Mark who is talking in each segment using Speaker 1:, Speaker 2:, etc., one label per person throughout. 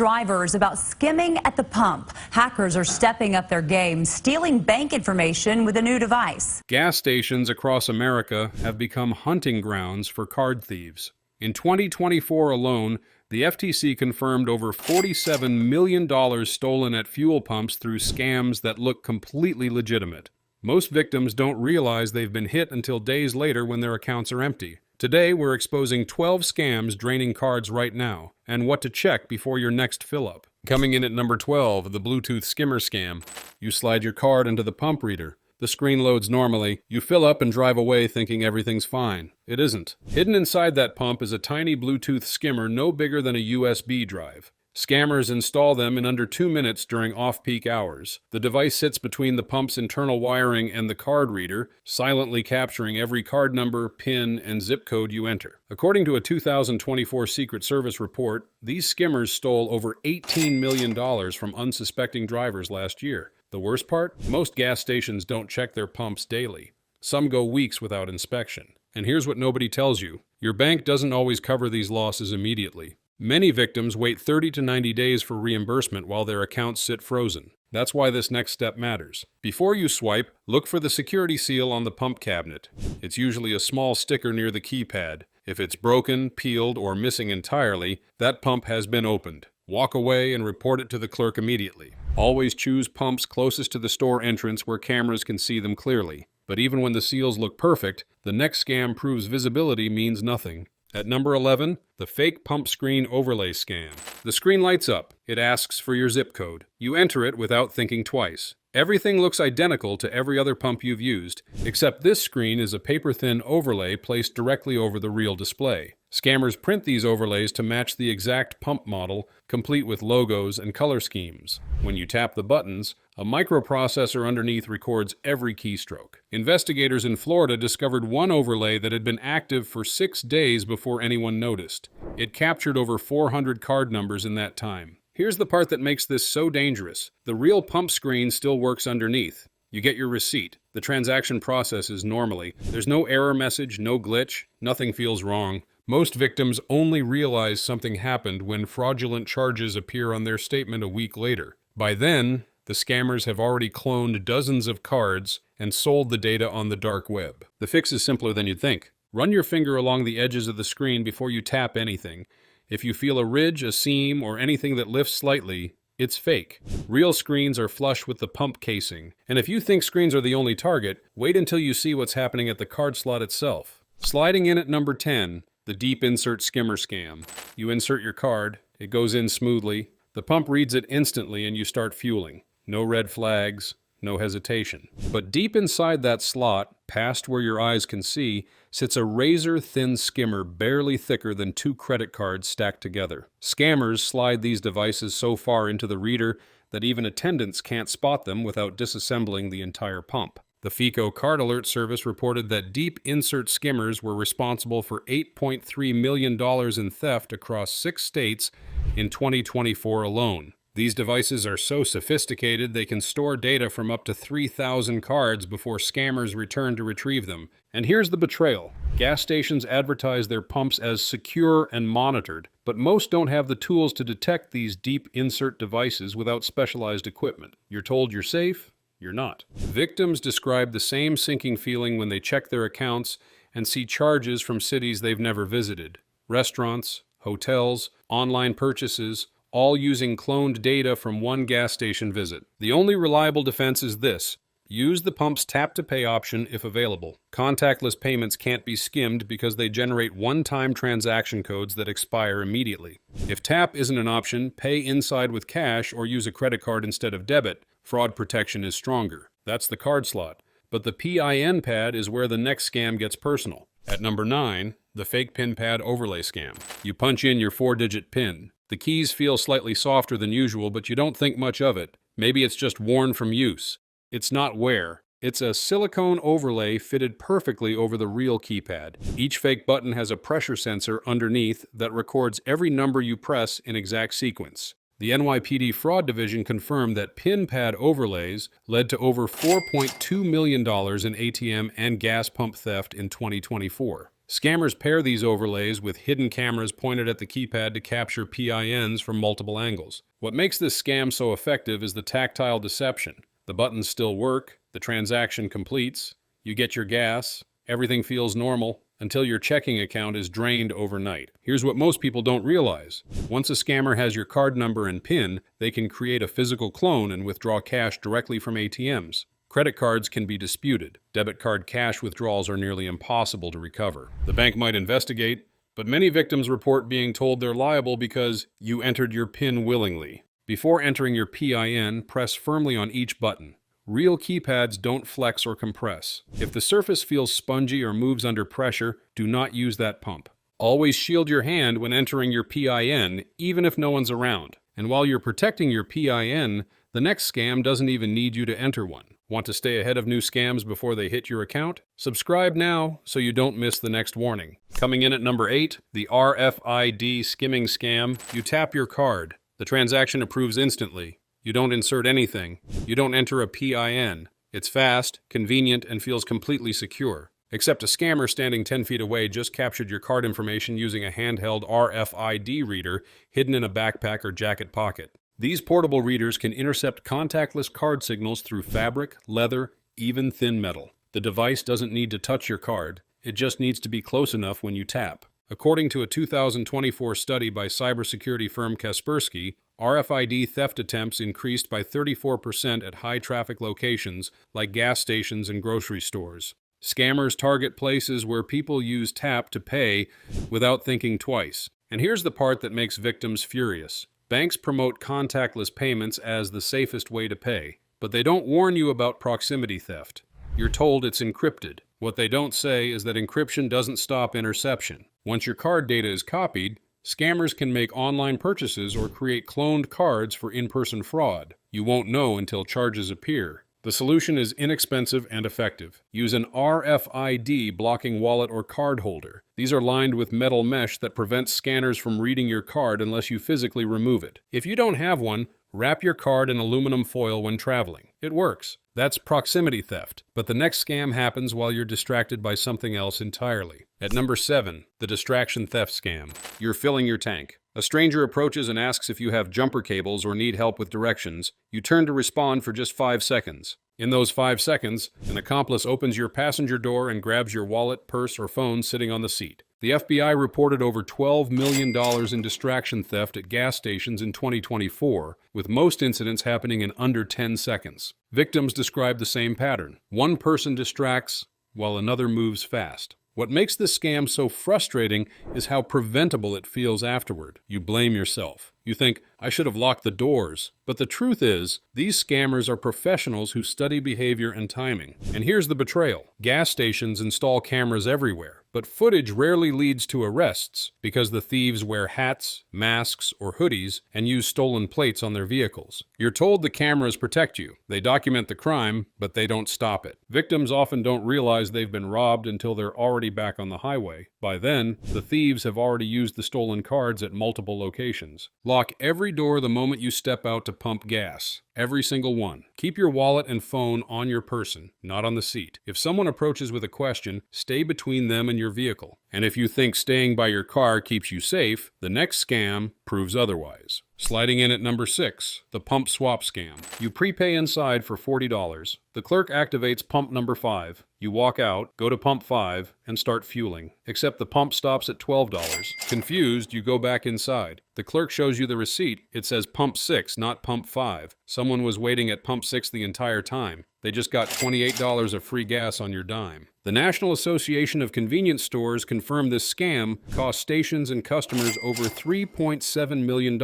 Speaker 1: drivers about skimming at the pump. Hackers are stepping up their game, stealing bank information with a new device.
Speaker 2: Gas stations across America have become hunting grounds for card thieves. In 2024 alone, the FTC confirmed over $47 million stolen at fuel pumps through scams that look completely legitimate. Most victims don't realize they've been hit until days later when their accounts are empty. Today, we're exposing 12 scams draining cards right now, and what to check before your next fill-up. Coming in at number 12, the Bluetooth skimmer scam. You slide your card into the pump reader. The screen loads normally. You fill up and drive away thinking everything's fine. It isn't. Hidden inside that pump is a tiny Bluetooth skimmer no bigger than a USB drive. Scammers install them in under 2 minutes during off-peak hours. The device sits between the pump's internal wiring and the card reader, silently capturing every card number, PIN, and zip code you enter. According to a 2024 Secret Service report, these skimmers stole over $18 million from unsuspecting drivers last year. The worst part? Most gas stations don't check their pumps daily. Some go weeks without inspection. And here's what nobody tells you. Your bank doesn't always cover these losses immediately. Many victims wait 30 to 90 days for reimbursement while their accounts sit frozen. That's why this next step matters. Before you swipe, look for the security seal on the pump cabinet. It's usually a small sticker near the keypad. If it's broken, peeled, or missing entirely, that pump has been opened. Walk away and report it to the clerk immediately. Always choose pumps closest to the store entrance where cameras can see them clearly. But even when the seals look perfect, the next scam proves visibility means nothing. At number 11, the fake pump screen overlay scam. The screen lights up. It asks for your zip code. You enter it without thinking twice. Everything looks identical to every other pump you've used, except this screen is a paper-thin overlay placed directly over the real display. Scammers print these overlays to match the exact pump model, complete with logos and color schemes. When you tap the buttons, a microprocessor underneath records every keystroke. Investigators in Florida discovered one overlay that had been active for 6 days before anyone noticed. It captured over 400 card numbers in that time. Here's the part that makes this so dangerous. The real pump screen still works underneath. You get your receipt. The transaction processes normally. There's no error message, no glitch, nothing feels wrong. Most victims only realize something happened when fraudulent charges appear on their statement a week later. By then, the scammers have already cloned dozens of cards and sold the data on the dark web. The fix is simpler than you'd think. Run your finger along the edges of the screen before you tap anything. If you feel a ridge, a seam, or anything that lifts slightly, it's fake. Real screens are flush with the pump casing. And if you think screens are the only target, wait until you see what's happening at the card slot itself. Sliding in at number 10, the deep insert skimmer scam. You insert your card, it goes in smoothly, the pump reads it instantly and you start fueling. No red flags, no hesitation. But deep inside that slot, past where your eyes can see, sits a razor-thin skimmer barely thicker than 2 credit cards stacked together. Scammers slide these devices so far into the reader that even attendants can't spot them without disassembling the entire pump. The FICO Card Alert Service reported that deep insert skimmers were responsible for $8.3 million in theft across 6 states in 2024 alone. These devices are so sophisticated they can store data from up to 3,000 cards before scammers return to retrieve them. And here's the betrayal. Gas stations advertise their pumps as secure and monitored, but most don't have the tools to detect these deep insert devices without specialized equipment. You're told you're safe, you're not. Victims describe the same sinking feeling when they check their accounts and see charges from cities they've never visited. Restaurants, hotels, online purchases, all using cloned data from one gas station visit. The only reliable defense is this: use the pump's tap-to-pay option if available. Contactless payments can't be skimmed because they generate one-time transaction codes that expire immediately. If tap isn't an option, pay inside with cash or use a credit card instead of debit. Fraud protection is stronger. That's the card slot. But the PIN pad is where the next scam gets personal. At number 9, the fake PIN pad overlay scam. You punch in your 4-digit PIN. The keys feel slightly softer than usual, but you don't think much of it. Maybe it's just worn from use. It's not wear. It's a silicone overlay fitted perfectly over the real keypad. Each fake button has a pressure sensor underneath that records every number you press in exact sequence. The NYPD Fraud Division confirmed that PIN pad overlays led to over $4.2 million in ATM and gas pump theft in 2024. Scammers pair these overlays with hidden cameras pointed at the keypad to capture PINs from multiple angles. What makes this scam so effective is the tactile deception. The buttons still work, the transaction completes, you get your gas, everything feels normal, until your checking account is drained overnight. Here's what most people don't realize. Once a scammer has your card number and PIN, they can create a physical clone and withdraw cash directly from ATMs. Credit cards can be disputed. Debit card cash withdrawals are nearly impossible to recover. The bank might investigate, but many victims report being told they're liable because you entered your PIN willingly. Before entering your PIN, press firmly on each button. Real keypads don't flex or compress. If the surface feels spongy or moves under pressure, do not use that pump. Always shield your hand when entering your PIN, even if no one's around. And while you're protecting your PIN, the next scam doesn't even need you to enter one. Want to stay ahead of new scams before they hit your account? Subscribe now so you don't miss the next warning. Coming in at number 8, the RFID skimming scam. You tap your card. The transaction approves instantly. You don't insert anything. You don't enter a PIN. It's fast, convenient, and feels completely secure. Except a scammer standing 10 feet away just captured your card information using a handheld RFID reader hidden in a backpack or jacket pocket. These portable readers can intercept contactless card signals through fabric, leather, even thin metal. The device doesn't need to touch your card. It just needs to be close enough when you tap. According to a 2024 study by cybersecurity firm Kaspersky, RFID theft attempts increased by 34% at high-traffic locations like gas stations and grocery stores. Scammers target places where people use tap to pay without thinking twice. And here's the part that makes victims furious. Banks promote contactless payments as the safest way to pay, but they don't warn you about proximity theft. You're told it's encrypted. What they don't say is that encryption doesn't stop interception. Once your card data is copied, scammers can make online purchases or create cloned cards for in-person fraud. You won't know until charges appear. The solution is inexpensive and effective. Use an RFID blocking wallet or card holder. These are lined with metal mesh that prevents scanners from reading your card unless you physically remove it. If you don't have one, wrap your card in aluminum foil when traveling. It works. That's proximity theft. But the next scam happens while you're distracted by something else entirely. At number 7, the distraction theft scam. You're filling your tank. A stranger approaches and asks if you have jumper cables or need help with directions. You turn to respond for just 5 seconds. In those 5 seconds, an accomplice opens your passenger door and grabs your wallet, purse, or phone sitting on the seat. The FBI reported over $12 million in distraction theft at gas stations in 2024, with most incidents happening in under 10 seconds. Victims describe the same pattern. One person distracts while another moves fast. What makes this scam so frustrating is how preventable it feels afterward. You blame yourself. You think, I should have locked the doors. But the truth is, these scammers are professionals who study behavior and timing. And here's the betrayal. Gas stations install cameras everywhere, but footage rarely leads to arrests because the thieves wear hats, masks, or hoodies and use stolen plates on their vehicles. You're told the cameras protect you. They document the crime, but they don't stop it. Victims often don't realize they've been robbed until they're already back on the highway. By then, the thieves have already used the stolen cards at multiple locations. Lock every door the moment you step out to pump gas. Every single one. Keep your wallet and phone on your person, not on the seat. If someone approaches with a question, stay between them and your vehicle. And if you think staying by your car keeps you safe, the next scam proves otherwise. Sliding in at number 6, the pump swap scam. You prepay inside for $40. The clerk activates pump number 5. You walk out, go to pump 5, and start fueling. Except the pump stops at $12. Confused, you go back inside. The clerk shows you the receipt. It says pump 6, not pump 5. Someone was waiting at pump 6 the entire time. They just got $28 of free gas on your dime. The National Association of Convenience Stores confirmed this scam cost stations and customers over $3.7 million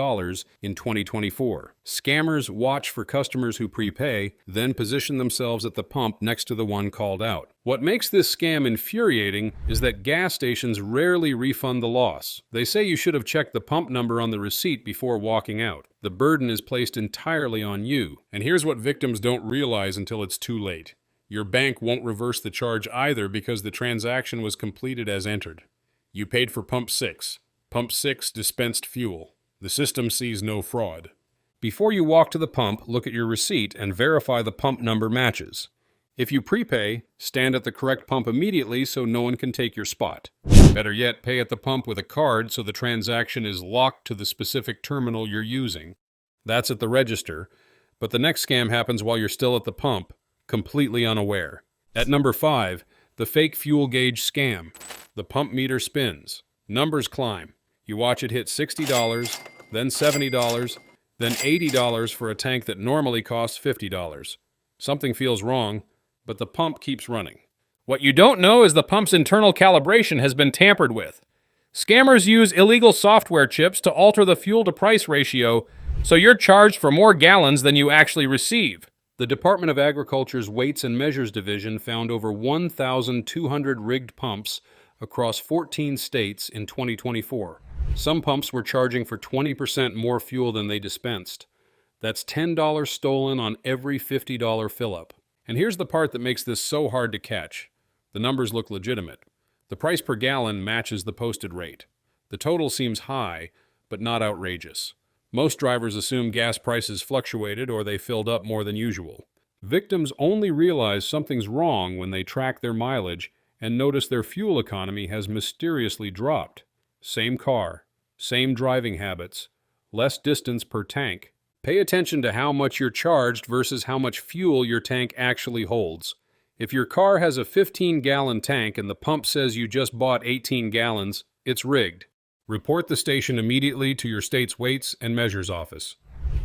Speaker 2: in 2024. Scammers watch for customers who prepay, then position themselves at the pump next to the one called out. What makes this scam infuriating is that gas stations rarely refund the loss. They say you should have checked the pump number on the receipt before walking out. The burden is placed entirely on you. And here's what victims don't realize until it's too late. Your bank won't reverse the charge either because the transaction was completed as entered. You paid for pump 6. Pump 6 dispensed fuel. The system sees no fraud. Before you walk to the pump, look at your receipt and verify the pump number matches. If you prepay, stand at the correct pump immediately so no one can take your spot. Better yet, pay at the pump with a card so the transaction is locked to the specific terminal you're using. That's at the register, but the next scam happens while you're still at the pump, completely unaware. At number 5, the fake fuel gauge scam. The pump meter spins. Numbers climb. You watch it hit $60, then $70, then $80 for a tank that normally costs $50. Something feels wrong, but the pump keeps running. What you don't know is the pump's internal calibration has been tampered with. Scammers use illegal software chips to alter the fuel-to-price ratio, so you're charged for more gallons than you actually receive. The Department of Agriculture's Weights and Measures Division found over 1,200 rigged pumps across 14 states in 2024. Some pumps were charging for 20% more fuel than they dispensed. That's $10 stolen on every $50 fill-up. And here's the part that makes this so hard to catch. The numbers look legitimate. The price per gallon matches the posted rate. The total seems high, but not outrageous. Most drivers assume gas prices fluctuated or they filled up more than usual. Victims only realize something's wrong when they track their mileage and notice their fuel economy has mysteriously dropped. Same car, same driving habits, less distance per tank. Pay attention to how much you're charged versus how much fuel your tank actually holds. If your car has a 15-gallon tank and the pump says you just bought 18 gallons, it's rigged. Report the station immediately to your state's Weights and Measures office.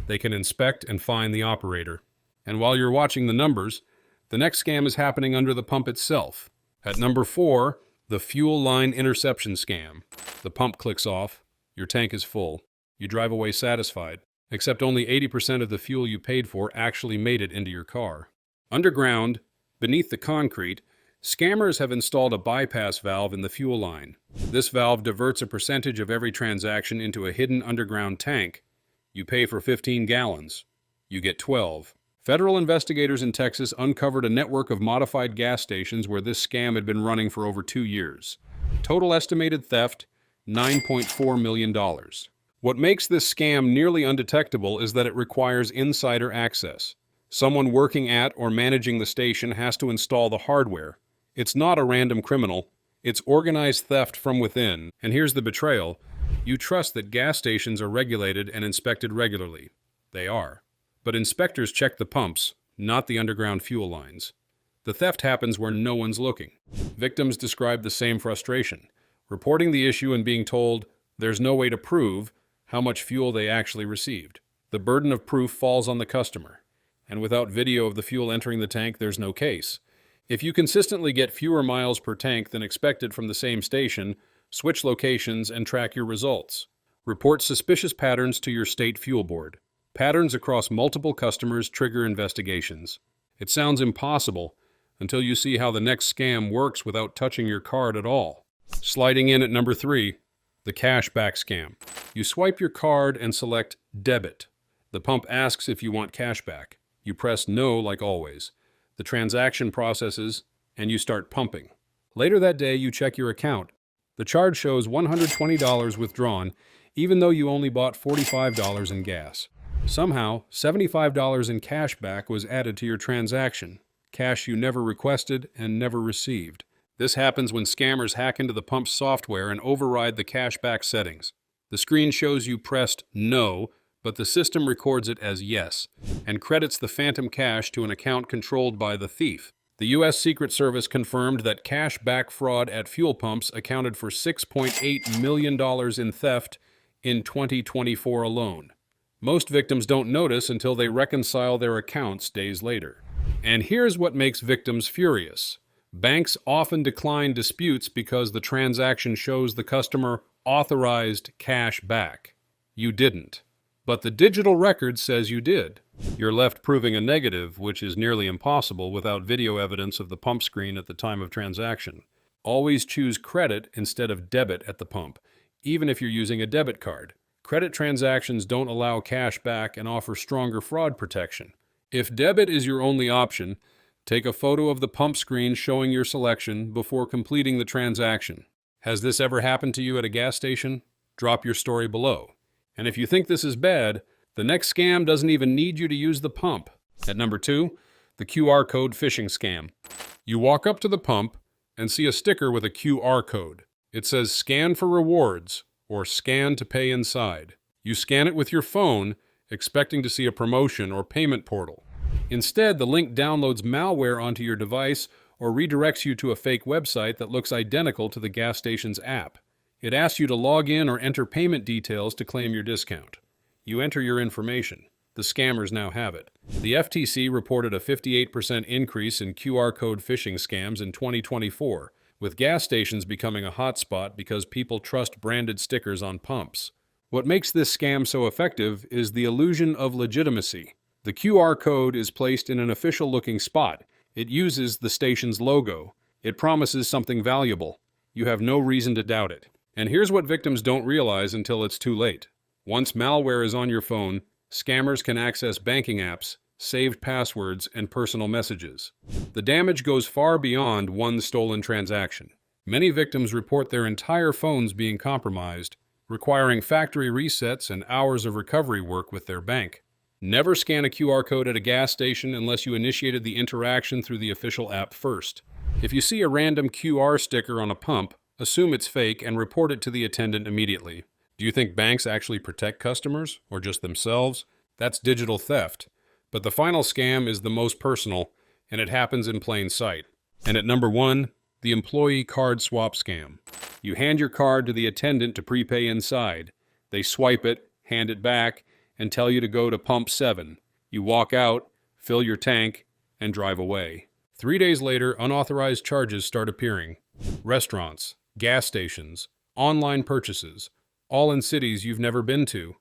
Speaker 2: They can inspect and fine the operator. And while you're watching the numbers, the next scam is happening under the pump itself. At number 4, the fuel line interception scam. The pump clicks off, your tank is full. You drive away satisfied, except only 80% of the fuel you paid for actually made it into your car. Underground, beneath the concrete, scammers have installed a bypass valve in the fuel line. This valve diverts a percentage of every transaction into a hidden underground tank. You pay for 15 gallons. You get 12. Federal investigators in Texas uncovered a network of modified gas stations where this scam had been running for over 2 years. Total estimated theft, $9.4 million. What makes this scam nearly undetectable is that it requires insider access. Someone working at or managing the station has to install the hardware. It's not a random criminal. It's organized theft from within. And here's the betrayal. You trust that gas stations are regulated and inspected regularly. They are. But inspectors check the pumps, not the underground fuel lines. The theft happens where no one's looking. Victims describe the same frustration, reporting the issue and being told there's no way to prove how much fuel they actually received. The burden of proof falls on the customer, and without video of the fuel entering the tank, there's no case. If you consistently get fewer miles per tank than expected from the same station, switch locations and track your results. Report suspicious patterns to your state fuel board. Patterns across multiple customers trigger investigations. It sounds impossible until you see how the next scam works without touching your card at all. Sliding in at number 3, the cashback scam. You swipe your card and select debit. The pump asks if you want cashback. You press no like always. The transaction processes and you start pumping. Later that day, you check your account. The charge shows $120 withdrawn, even though you only bought $45 in gas. Somehow, $75 in cashback was added to your transaction, cash you never requested and never received. This happens when scammers hack into the pump's software and override the cashback settings. The screen shows you pressed no, but the system records it as yes, and credits the phantom cash to an account controlled by the thief. The U.S. Secret Service confirmed that cashback fraud at fuel pumps accounted for $6.8 million in theft in 2024 alone. Most victims don't notice until they reconcile their accounts days later. And here's what makes victims furious. Banks often decline disputes because the transaction shows the customer authorized cash back. You didn't. But the digital record says you did. You're left proving a negative, which is nearly impossible without video evidence of the pump screen at the time of transaction. Always choose credit instead of debit at the pump, even if you're using a debit card. Credit transactions don't allow cash back and offer stronger fraud protection. If debit is your only option, take a photo of the pump screen showing your selection before completing the transaction. Has this ever happened to you at a gas station? Drop your story below. And if you think this is bad, the next scam doesn't even need you to use the pump. At number 2, The QR code phishing scam. You walk up to the pump and see a sticker with a QR code. It says scan for rewards or scan to pay inside. You scan it with your phone, expecting to see a promotion or payment portal. Instead, the link downloads malware onto your device or redirects you to a fake website that looks identical to the gas station's app. It asks you to log in or enter payment details to claim your discount. You enter your information. The scammers now have it. The FTC reported a 58% increase in QR code phishing scams in 2024, with gas stations becoming a hotspot because people trust branded stickers on pumps. What makes this scam so effective is the illusion of legitimacy. The QR code is placed in an official-looking spot. It uses the station's logo. It promises something valuable. You have no reason to doubt it. And here's what victims don't realize until it's too late. Once malware is on your phone, scammers can access banking apps, saved passwords, and personal messages. The damage goes far beyond one stolen transaction. Many victims report their entire phones being compromised, requiring factory resets and hours of recovery work with their bank. Never scan a QR code at a gas station unless you initiated the interaction through the official app first. If you see a random QR sticker on a pump, assume it's fake and report it to the attendant immediately. Do you think banks actually protect customers, or just themselves? That's digital theft. But the final scam is the most personal, and it happens in plain sight. And at number 1, the employee card swap scam. You hand your card to the attendant to prepay inside. They swipe it, hand it back, and tell you to go to pump 7. You walk out, fill your tank, and drive away. 3 days later, unauthorized charges start appearing. Restaurants, gas stations, online purchases, all in cities you've never been to.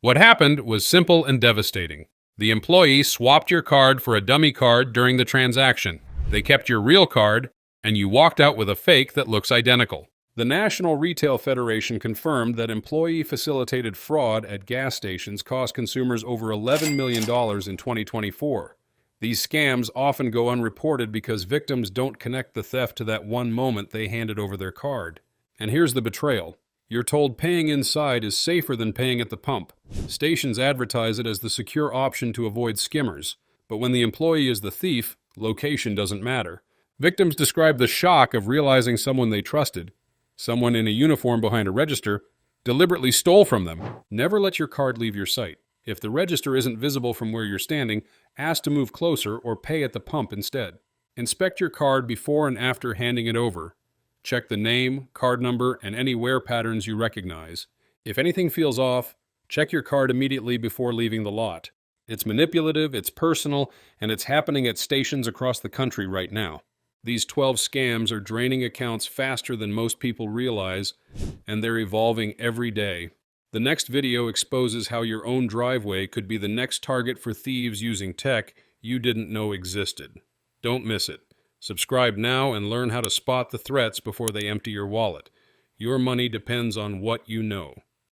Speaker 2: What happened was simple and devastating. The employee swapped your card for a dummy card during the transaction. They kept your real card, and you walked out with a fake that looks identical. The National Retail Federation confirmed that employee-facilitated fraud at gas stations cost consumers over $11 million in 2024. These scams often go unreported because victims don't connect the theft to that one moment they handed over their card. And here's the betrayal. You're told paying inside is safer than paying at the pump. Stations advertise it as the secure option to avoid skimmers. But when the employee is the thief, location doesn't matter. Victims describe the shock of realizing someone they trusted, someone in a uniform behind a register, deliberately stole from them. Never let your card leave your sight. If the register isn't visible from where you're standing, ask to move closer or pay at the pump instead. Inspect your card before and after handing it over. Check the name, card number, and any wear patterns you recognize. If anything feels off, check your card immediately before leaving the lot. It's manipulative, it's personal, and it's happening at stations across the country right now. These 12 scams are draining accounts faster than most people realize, and they're evolving every day. The next video exposes how your own driveway could be the next target for thieves using tech you didn't know existed. Don't miss it. Subscribe now and learn how to spot the threats before they empty your wallet. Your money depends on what you know.